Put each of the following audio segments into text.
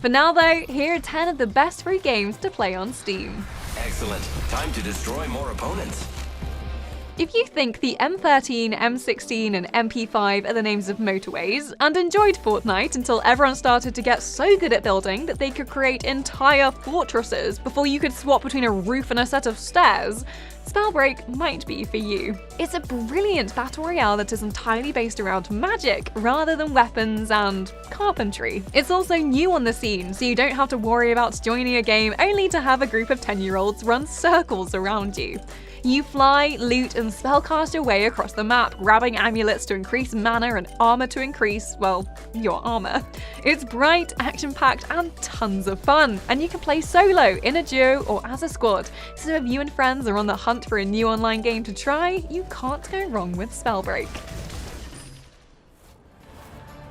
For now though, here are 10 of the best free games to play on Steam. Excellent. Time to destroy more opponents. If you think the M13, M16 and MP5 are the names of motorways, and enjoyed Fortnite until everyone started to get so good at building that they could create entire fortresses before you could swap between a roof and a set of stairs, Spellbreak might be for you. It's a brilliant battle royale that is entirely based around magic rather than weapons and carpentry. It's also new on the scene, so you don't have to worry about joining a game only to have a group of 10-year-olds run circles around you. You fly, loot, and spellcast your way across the map, grabbing amulets to increase mana and armor to increase, well, your armor. It's bright, action-packed, and tons of fun, and you can play solo, in a duo, or as a squad, so if you and friends are on the hunt for a new online game to try, you can't go wrong with Spellbreak.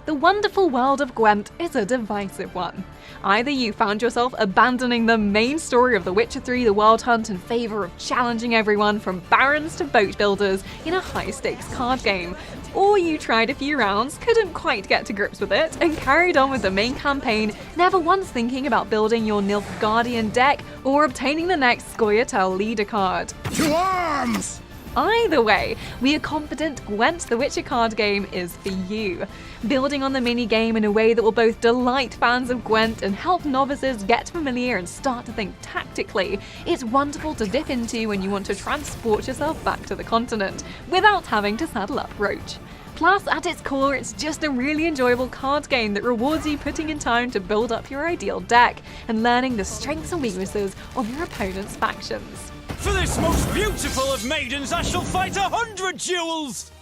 The wonderful world of Gwent is a divisive one. Either you found yourself abandoning the main story of The Witcher 3: The Wild Hunt in favour of challenging everyone from barons to boat builders in a high-stakes card game, or you tried a few rounds, couldn't quite get to grips with it, and carried on with the main campaign, never once thinking about building your Nilfgaardian deck or obtaining the next Scoia'tael leader card. To arms! Either way, we are confident Gwent the Witcher card game is for you. Building on the mini-game in a way that will both delight fans of Gwent and help novices get familiar and start to think tactically, it's wonderful to dip into when you want to transport yourself back to the continent, without having to saddle up Roach. Plus, at its core, it's just a really enjoyable card game that rewards you putting in time to build up your ideal deck, and learning the strengths and weaknesses of your opponent's factions. For this most beautiful of maidens, I shall fight 100 duels!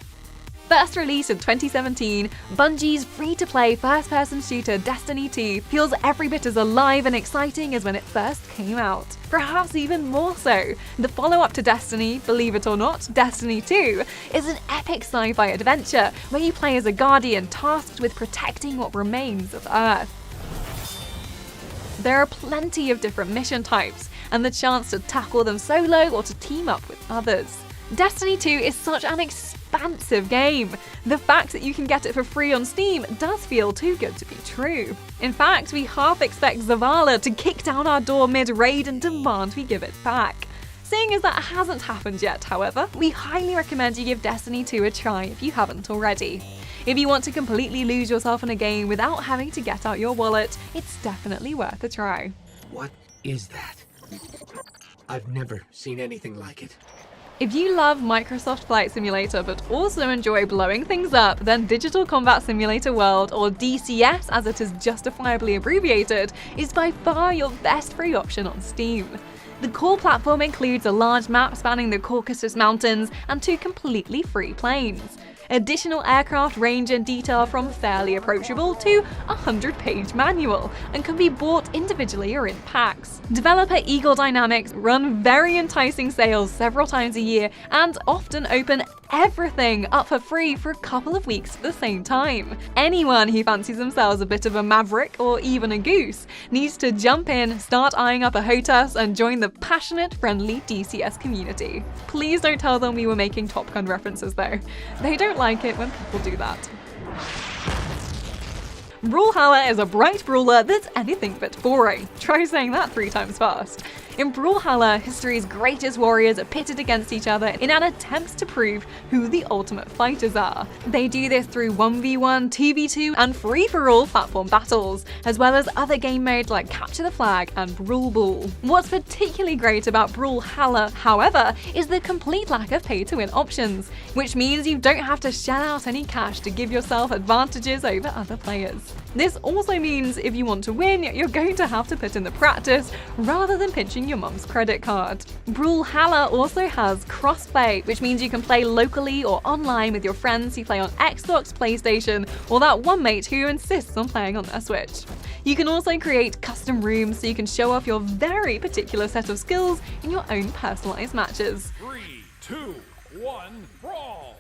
First released in 2017, Bungie's free-to-play first-person shooter Destiny 2 feels every bit as alive and exciting as when it first came out. Perhaps even more so. The follow-up to Destiny, believe it or not, Destiny 2, is an epic sci-fi adventure where you play as a guardian tasked with protecting what remains of Earth. There are plenty of different mission types, and the chance to tackle them solo or to team up with others. Destiny 2 is such an expansive game. The fact that you can get it for free on Steam does feel too good to be true. In fact, we half expect Zavala to kick down our door mid-raid and demand we give it back. Seeing as that hasn't happened yet, however, we highly recommend you give Destiny 2 a try if you haven't already. If you want to completely lose yourself in a game without having to get out your wallet, it's definitely worth a try. What is that? I've never seen anything like it. If you love Microsoft Flight Simulator but also enjoy blowing things up, then Digital Combat Simulator World, or DCS as it is justifiably abbreviated, is by far your best free option on Steam. The core platform includes a large map spanning the Caucasus Mountains and 2 completely free planes. Additional aircraft range in detail from fairly approachable to a 100-page manual, and can be bought individually or in packs. Developer Eagle Dynamics run very enticing sales several times a year and often open everything up for free for a couple of weeks at the same time. Anyone who fancies themselves a bit of a maverick or even a goose needs to jump in, start eyeing up a HOTAS, and join the passionate, friendly DCS community. Please don't tell them we were making Top Gun references though. They don't like it when people do that. Brawlhalla is a bright brawler that's anything but boring. Try saying that 3 times fast. In Brawlhalla, history's greatest warriors are pitted against each other in an attempt to prove who the ultimate fighters are. They do this through 1v1, 2v2, and free-for-all platform battles, as well as other game modes like Capture the Flag and Brawl Ball. What's particularly great about Brawlhalla, however, is the complete lack of pay-to-win options, which means you don't have to shell out any cash to give yourself advantages over other players. This also means if you want to win, you're going to have to put in the practice rather than pinching your mum's credit card. Brawlhalla also has crossplay, which means you can play locally or online with your friends who play on Xbox, PlayStation, or that one mate who insists on playing on their Switch. You can also create custom rooms so you can show off your very particular set of skills in your own personalized matches. 3, 2, 1, brawl!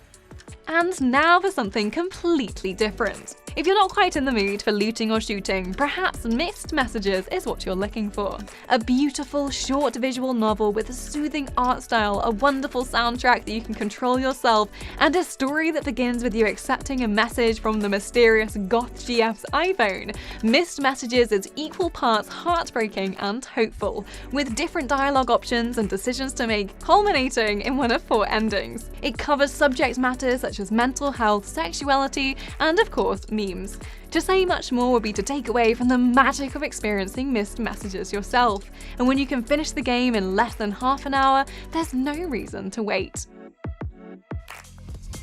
And now for something completely different. If you're not quite in the mood for looting or shooting, perhaps Mixed Messages is what you're looking for. A beautiful, short visual novel with a soothing art style, a wonderful soundtrack that you can control yourself, and a story that begins with you accepting a message from the mysterious goth GF's iPhone. Mixed Messages is equal parts heartbreaking and hopeful, with different dialogue options and decisions to make, culminating in one of 4 endings. It covers subject matters such as mental health, sexuality, and of course, memes. To say much more would be to take away from the magic of experiencing Mixed Messages yourself, and when you can finish the game in less than half an hour, there's no reason to wait.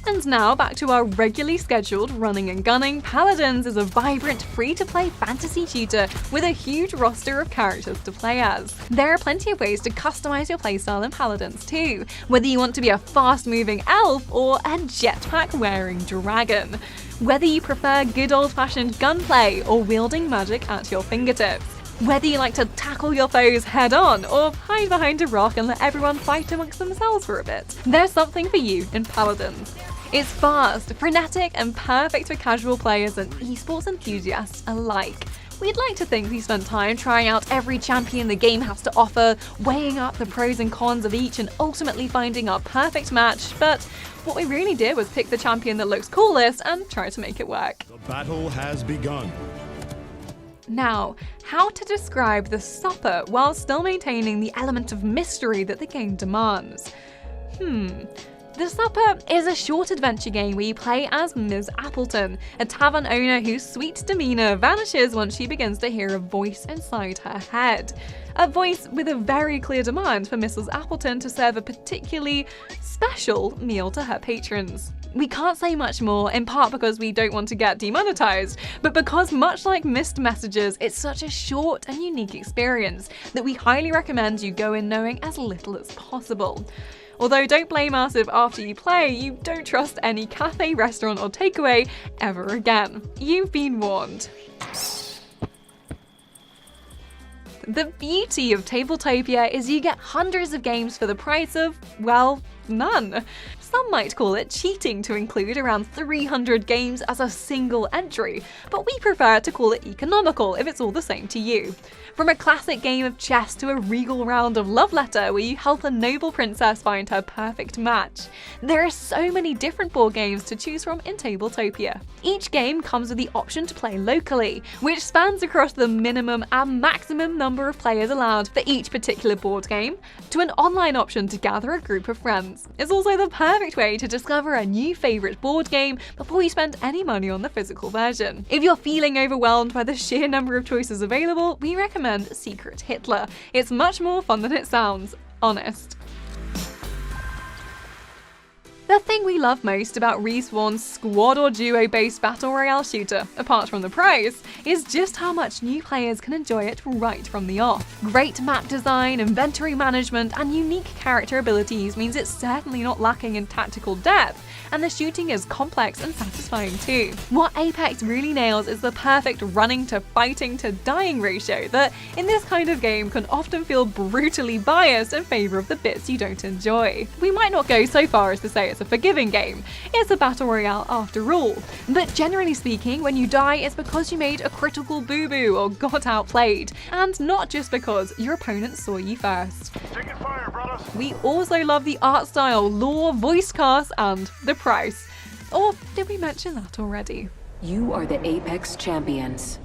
And now back to our regularly scheduled running and gunning. Paladins is a vibrant, free-to-play fantasy shooter with a huge roster of characters to play as. There are plenty of ways to customize your playstyle in Paladins too, whether you want to be a fast-moving elf or a jetpack-wearing dragon. Whether you prefer good old-fashioned gunplay or wielding magic at your fingertips. Whether you like to tackle your foes head-on or hide behind a rock and let everyone fight amongst themselves for a bit, there's something for you in Paladins. It's fast, frenetic, and perfect for casual players and esports enthusiasts alike. We'd like to think we spent time trying out every champion the game has to offer, weighing up the pros and cons of each and ultimately finding our perfect match, but what we really did was pick the champion that looks coolest and try to make it work. The battle has begun. Now, how to describe the supper while still maintaining the element of mystery that the game demands? The Supper is a short adventure game where you play as Ms. Appleton, a tavern owner whose sweet demeanour vanishes once she begins to hear a voice inside her head. A voice with a very clear demand for Mrs. Appleton to serve a particularly special meal to her patrons. We can't say much more, in part because we don't want to get demonetized, but because much like Mixed Messages, it's such a short and unique experience that we highly recommend you go in knowing as little as possible. Although don't blame us if after you play, you don't trust any cafe, restaurant or takeaway ever again. You've been warned. The beauty of Tabletopia is you get hundreds of games for the price of, well, none. Some might call it cheating to include around 300 games as a single entry, but we prefer to call it economical if it's all the same to you. From a classic game of chess to a regal round of Love Letter where you help a noble princess find her perfect match, there are so many different board games to choose from in Tabletopia. Each game comes with the option to play locally, which spans across the minimum and maximum number of players allowed for each particular board game, to an online option to gather a group of friends. It's also the perfect way to discover a new favourite board game before you spend any money on the physical version. If you're feeling overwhelmed by the sheer number of choices available, we recommend Secret Hitler. It's much more fun than it sounds, honest. The thing we love most about Respawn's squad or duo based battle royale shooter, apart from the price, is just how much new players can enjoy it right from the off. Great map design, inventory management, and unique character abilities means it's certainly not lacking in tactical depth, and the shooting is complex and satisfying too. What Apex really nails is the perfect running to fighting to dying ratio that, in this kind of game, can often feel brutally biased in favour of the bits you don't enjoy. We might not go so far as to say it's a forgiving game. It's a battle royale after all. But generally speaking, when you die, it's because you made a critical boo-boo or got outplayed, and not just because your opponent saw you first. Taking fire, brothers. We also love the art style, lore, voice cast, and the price. Or did we mention that already? You are the Apex champions.